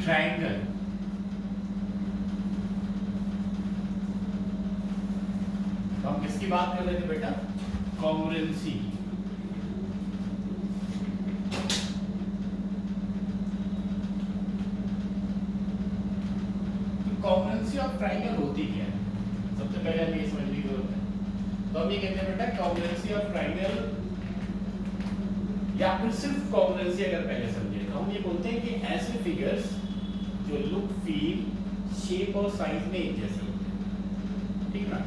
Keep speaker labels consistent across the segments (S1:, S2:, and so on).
S1: Triangle, तो हम किसकी बात कर रहे थे बेटा? कॉन्ग्रुएंसी। कॉन्ग्रुएंसी ऑफ ट्रायंगल होती क्या है? सबसे पहले हमें ये समझने की जरूरत है। तो हम ये कहते हैं बेटा कॉन्ग्रुएंसी ऑफ ट्रायंगल, या फिर सिर्फ कॉन्ग्रुएंसी अगर पहले समझे तो हम ये बोलते हैं कि ऐसे फिगर्स जो लुक, फील, शेप और साइज में एक जैसे होते हैं, ठीक ना?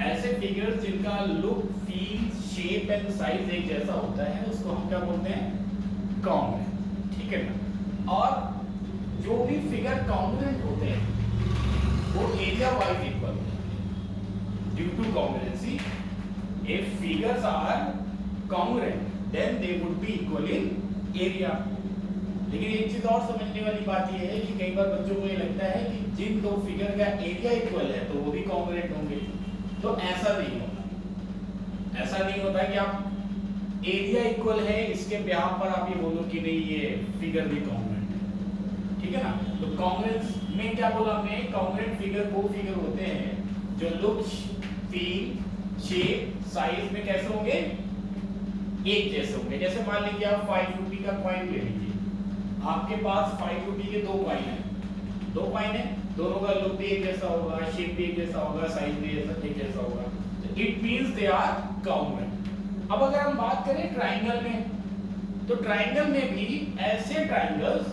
S1: ऐसे फिगर्स जिनका look, feel, shape and size एक जैसा होता है उसको हम क्या बोलते हैं? कॉन्ग्रुएंट, ठीक है ना? और जो भी फिगर कॉन्ग्रुएंट होते हैं वो एरिया वाइज इक्वल होते हैं। Due to congruency, if figures are congruent then they would be equal in area. लेकिन एक चीज और समझने वाली बात यह है कि कई बार बच्चों को ये लगता है कि जिन दो फिगर का एरिया इक्वल है तो वो भी कॉन्ग्रुएंट होंगे। तो ऐसा नहीं होता। ऐसा नहीं होता कि आप एरिया इक्वल है इसके ब्याह पर आप ये बोलो कि नहीं ये फिगर भी कॉन्ग्रुएंट है, ठीक है ना? तो कॉन्ग्रुएंस में क्या बोला हमने? कॉन्ग्रुएंट फिगर वो फिगर होते हैं जो लुक, फील, शेप, साइज में कैसे होंगे? एक जैसे होंगे। जैसे मान लीजिए आप 5 रुपए का कॉइन ले लीजिए, आपके पास 5 रुपए के दो कॉइन है, दोनों का लुक भी एक जैसा होगा, शेप भी एक जैसा होगा, साइज भी एक जैसा होगा। तो it means they are congruent. अब अगर हम बात करें ट्रायंगल में, तो ट्रायंगल में भी ऐसे ट्रायंगल्स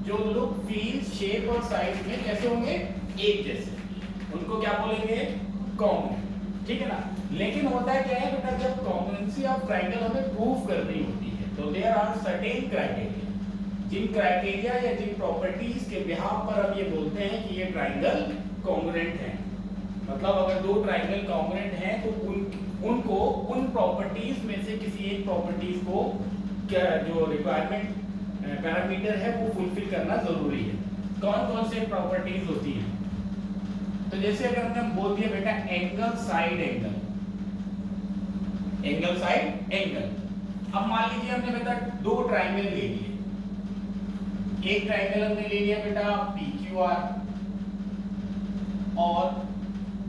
S1: जो लुक, फील, शेप और साइज में कैसे होंगे? एक जैसे, उनको क्या बोलेंगे? कॉन्ग्रुएंट, ठीक है ना? लेकिन होता है क्या है बेटा, जब कॉन्ग्रुएंसी ऑफ ट्रायंगल हमें प्रूव करनी होती है तो देयर आर सर्टेन क्राइटेरिया, जिन क्राइटेरिया या जिन प्रॉपर्टीज के बिहाफ पर हम ये बोलते हैं कि ये ट्रायंगल कॉन्ग्रुएंट है। मतलब अगर दो ट्रायंगल कॉन्ग्रुएंट हैं तो उनको उन प्रॉपर्टीज में से किसी एक प्रॉपर्टीज को क्या जो रिक्वायरमेंट पैरामीटर है वो फुलफिल करना जरूरी है। कौन कौन से प्रॉपर्टीज होती हैं? तो जैसे अगर हमने बोल दिया बेटा angle side angle, angle side angle. अब मान लीजिए हमने बेटा दो ट्रायंगल ले लिए, एक ट्रायंगल हमने ले लिया बेटा PQR और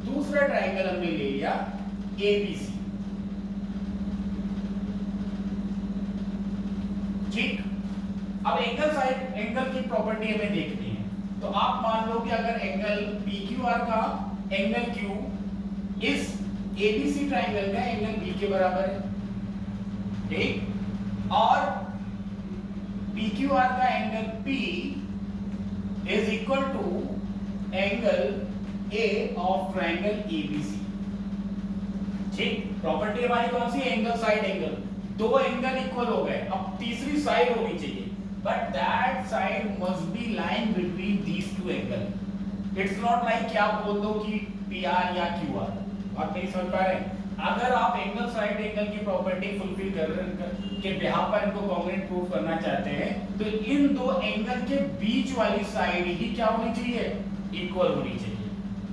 S1: दूसरा ट्रायंगल हमने ले लिया ABC, ठीक? अब एंगल साइड एंगल की प्रॉपर्टी हमें देखनी है। तो आप मान लो कि अगर एंगल PQR का एंगल Q इस ABC ट्रायंगल का एंगल B के बराबर है, ठीक? और PQR का angle P is equal to angle A of triangle ABC, ठीक? प्रॉपर्टी हमारी कौन सी? Angle side angle. दो एंगल इक्वल हो गए, अब तीसरी साइड होनी चाहिए, but that side must be line between these two angle. It's not like कि आप बोल दो कि PR या QR। आप नहीं समझ पा रहे? अगर आप एंगल साइड एंगल की प्रॉपर्टी फुलफिल के बिहाफ पर इनको कॉन्ग्रुएंट प्रूव करना चाहते हैं तो इन दो एंगल के बीच वाली साइड ही क्या होनी चाहिए? इक्वल होनी चाहिए,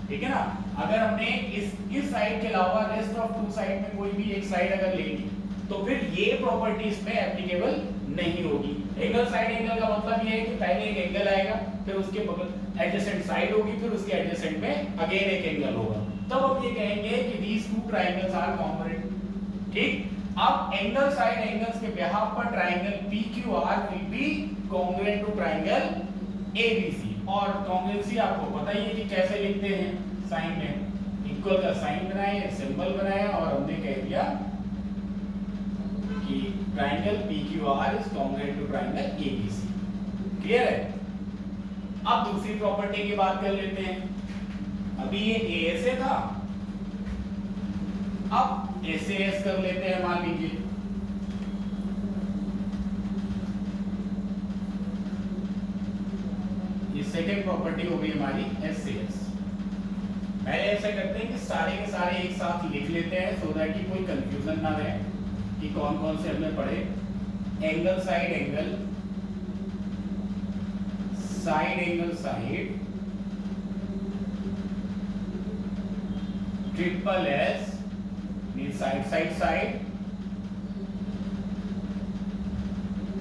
S1: ठीक है ना? अगर हमने इस साइड के अलावा रेस्ट ऑफ टू साइड में कोई भी एक साइड अगर ले ली तो फिर ये प्रॉपर्टी इसमें एप्लीकेबल नहीं होगी। एंगल साइड एंगल का मतलब ये है कि पहले एक एंगल आएगा, फिर उसके बगल एडजेसेंट साइड होगी, फिर उसके एडजेसेंट में अगेन एक एंगल होगा, तब हम ये कहेंगे कि these two triangles are congruent, ठीक? अब एंगल साइड एंगल्स के बिहाफ पर triangle PQR will be congruent to triangle ABC। और कॉन्ग्रुएंसी आपको पता ही है कि कैसे लिखते हैं? साइन में इक्वल का साइन बनाया, सिंबल बनाया और हमने कह दिया कि triangle PQR is congruent to triangle ABC। Clear है? अब दूसरी प्रॉपर्टी की बात कर लेते हैं। अभी ये ASA था, अब SAS कर लेते हैं। मान लीजिए ये सेकंड प्रॉपर्टी हो गई हमारी SAS। पहले ऐसा करते हैं कि सारे के सारे एक साथ लिख लेते हैं सो दैट कि कोई कंफ्यूजन ना रहे कि कौन कौन से हमने पढ़े। Angle side angle, side angle side, triple S mean side side side,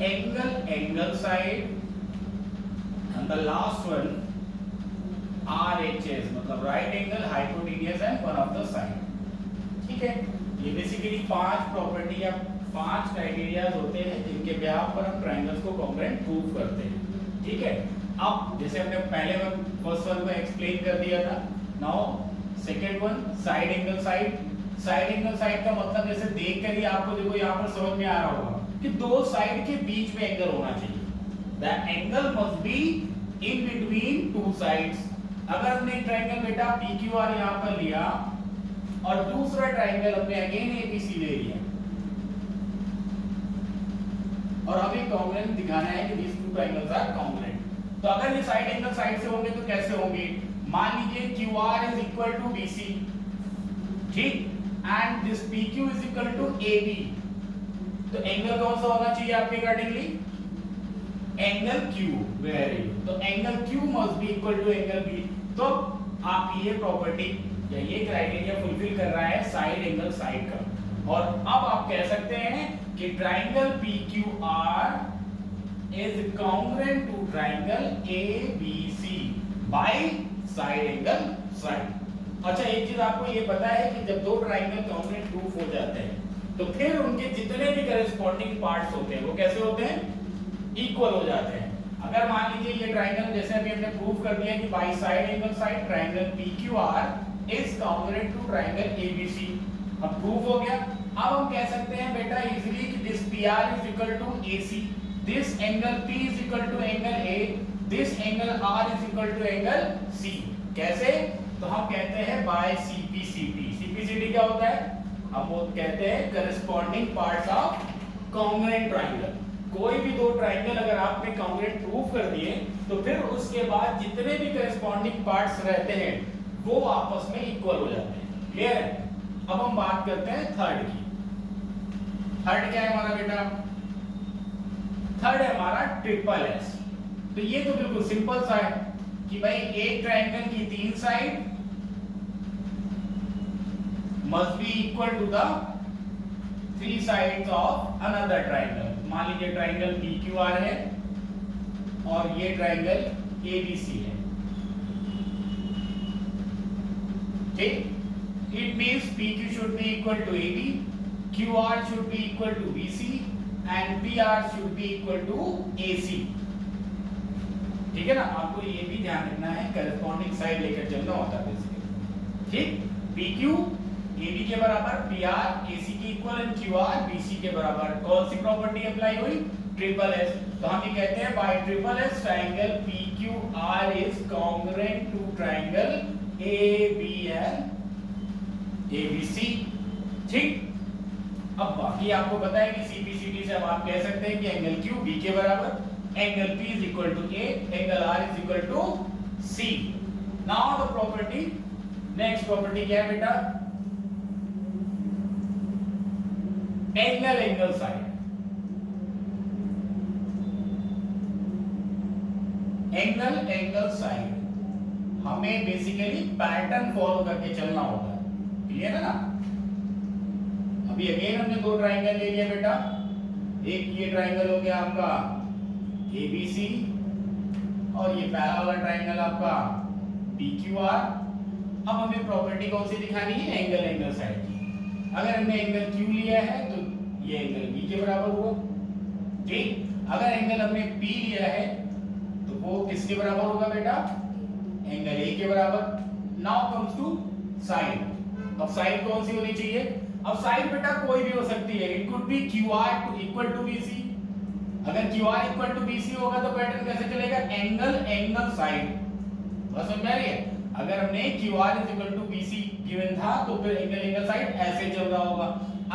S1: angle angle side, the last one RHS मतलब right angle hypotenuse and one of the side. ठीक है, ये बेसिकली 5 प्रॉपर्टी या 5 क्राइटेरियाज होते हैं जिनके बिहाफ पर हम ट्रायंगल्स को कॉन्ग्रुएंट प्रूव करते हैं। ठीक है, अब जैसे हमने पहले वन फर्स्ट वन को एक्सप्लेन कर दिया था, now second one side angle side. Side angle side का मतलब जैसे देख कर ही आपको देखो यहाँ पर समझ में आ रहा होगा कि दो साइड के बीच में एंगल होना चाहिए। The angle must be in between two sides. अगर हमने ट्रायंगल बेटा PQR यहाँ पर लिया और दूसरा ट्रायंगल हमने अगेन ABC ले लिया और हमें कॉन्ग्रुएंट दिखाना है कि these two triangles are congruent, तो अगर ये साइड एंगल साइड से होंगे तो कैसे होंगे? मान लीजिए QR is equal to BC, ठीक, and this PQ is equal to AB, तो एंगल कौन सा होना चाहिए आपके accordingly? Angle Q। Very good, तो angle Q must be equal to angle B। तो आप ये प्रॉपर्टी या ये क्राइटेरिया फुलफिल कर रहा है साइड एंगल साइड का, और अब आप कह सकते हैं कि triangle PQR is congruent to triangle ABC by side angle side। अच्छा, एक चीज आपको ये पता है कि जब दो ट्रायंगल कॉन्ग्रुएंट प्रूफ हो जाते हैं तो फिर उनके जितने भी करेस्पॉन्डिंग पार्ट्स होते हैं वो कैसे होते हैं? इक्वल हो जाते हैं। अगर मान लीजिए ये ट्रायंगल जैसे अभी हमने प्रूव कर दिया कि by side angle side triangle PQR is congruent to triangle ABC, अब प्रूफ हो गया। अब हम कह सकते हैं बेटा इजीली कि this PR is equal to AC, this angle P is equal to angle A, this angle R is equal to angle C। कैसे? तो हम कहते हैं बाय CPCT। CPCT क्या होता है? हम वो कहते हैं corresponding parts of congruent triangle. कोई भी दो ट्रायंगल अगर आपने कॉन्ग्रुएंट प्रूव कर दिए तो फिर उसके बाद जितने भी करेस्पॉन्डिंग पार्ट्स रहते हैं वो आपस में इक्वल हो जाते हैं। क्लियर है? अब हम बात करते हैं थर्ड की। थर्ड क्या है हमारा बेटा? थर्ड है हमारा ट्रिपल एस। तो ये तो बिल्कुल सिंपल सा है कि भाई एक ट्रायंगल की 3 side must be equal to the 3 sides of another triangle. मान लीजिए ट्रायंगल PQR है और ये ट्रायंगल ABC है, ठीक। It means PQ should be equal to AB, QR should be equal to BC and PR should be equal to AC। ठीक है ना? आपको ये भी ध्यान रखना है, करेस्पॉन्डिंग साइड लेकर चलना होता है बेसिकली, ठीक। PQ AB के बराबर, PR AC के इक्वल एंड QR BC के बराबर। कौन सी प्रॉपर्टी अप्लाई हुई? Triple S. तो हम ये कहते हैं by triple S triangle PQR is congruent to triangle AB and ABC, ठीक। अब बाकी आपको पता है कि CPCT से अब आप कह सकते हैं कि एंगल Q B के बराबर, angle P is equal to A, angle R is equal to C। Now the property, next property क्या है बेटा? Angle angle side. Angle angle side हमें बेसिकली पैटर्न फॉलो करके चलना होता है। क्लियर है ना? अभी अगेन हमने दो ट्रायंगल ले लिया बेटा। एक ये ट्रायंगल हो गया आपका ABC और ये पहला वाला ट्रायंगल आपका PQR। अब हमें प्रॉपर्टी कौन सी दिखानी है? एंगल एंगल साइड की। अगर हमने एंगल Q लिया है तो ये एंगल B के बराबर हुआ, ठीक। अगर एंगल हमने P लिया है तो वो किसके बराबर होगा बेटा? एंगल A के बराबर। Now comes to side. अब साइड कौन सी होनी चाहिए? अब साइड बेटा कोई भी हो सकती है। It could be QR to equal to BC। अगर QR इक्वल टू BC होगा तो पैटर्न कैसे चलेगा? Angle angle side. बस समझ में आ रही है? अगर हमने QR is equal to BC given था तो फिर एंगल एंगल साइड ऐसे चल रहा होगा।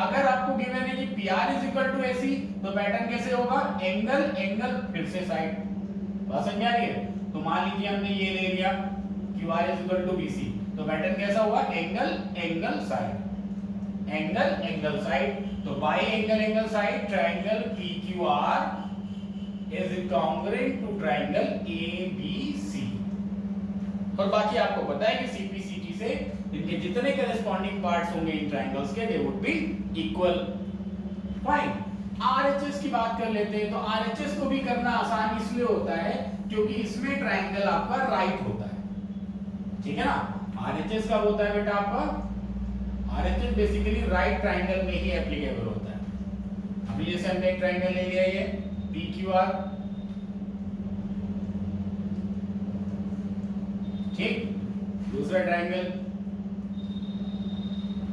S1: अगर आपको गिवन है कि PR is equal to AC तो पैटर्न कैसे होगा? एंगल एंगल फिर से साइड। बस समझ में आ रही है? तो मान लीजिए हमने ये ले लिया QR is equal to BC तो पैटर्न कैसा हुआ? Angle angle side, angle angle side. तो by angle angle side triangle PQR is congruent to triangle ABC। और बाकी आपको पता है कि CPCT से इनके जितने करेस्पॉन्डिंग पार्ट्स होंगे इन ट्रायंगल्स के दे would be equal. Fine. RHS की बात कर लेते हैं। तो RHS को भी करना आसान इसलिए होता है क्योंकि इसमें ट्राइंगल आपका राइट होता है, ठीक है ना। आरएचएस कब होता है बेटा आपका, आरएचएस बेसिकली राइट ट्राइंगल में ही एप्लीकेबल होता है। अभी जैसे हमने एक ट्राइंगल ले लिया ये पीक्यूआर, ठीक, दूसरा ट्राइंगल